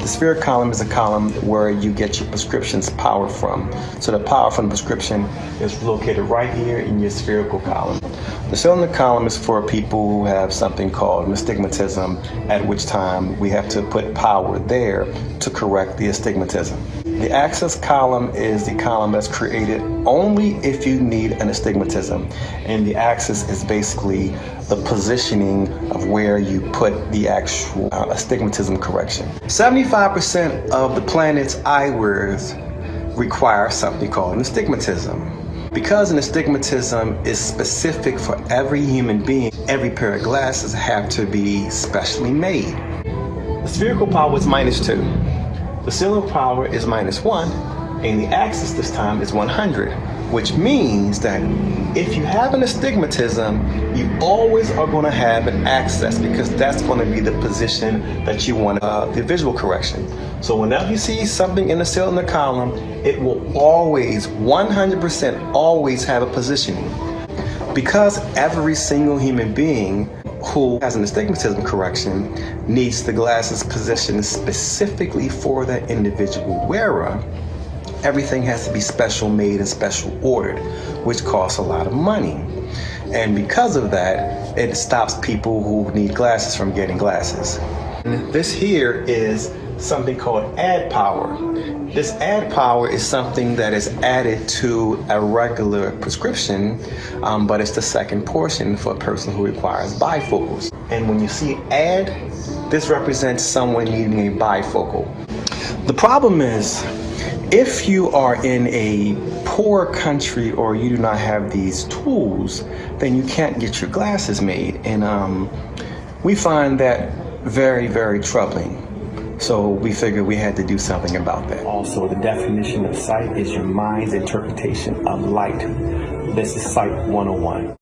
The spherical column is a column where you get your prescription's power from. So the power from the prescription is located right here in your spherical column. The cylinder column is for people who have something called astigmatism, at which time we have to put power there to correct the astigmatism. The axis column is the column that's created only if you need an astigmatism. And the axis is basically the positioning of where you put the actual astigmatism correction. 75% of the planet's eyewears require something called an astigmatism. Because an astigmatism is specific for every human being, every pair of glasses have to be specially made. The spherical power is -2. The cylinder power is -1, and the axis this time is 100, which means that if you have an astigmatism, you always are going to have an axis because that's going to be the position that you want the visual correction. So whenever you see something in the cylinder column, it will always, 100% always have a positioning. Because every single human being who has an astigmatism correction needs the glasses positioned specifically for that individual wearer, everything has to be special made and special ordered, which costs a lot of money. And because of that, it stops people who need glasses from getting glasses. And this here is something called add power. This add power is something that is added to a regular prescription, but it's the second portion for a person who requires bifocals. And when you see add, this represents someone needing a bifocal. The problem is, if you are in a poor country or you do not have these tools, then you can't get your glasses made. And we find that very, very troubling. So we figured we had to do something about that. Also, the definition of sight is your mind's interpretation of light. This is Sight 101.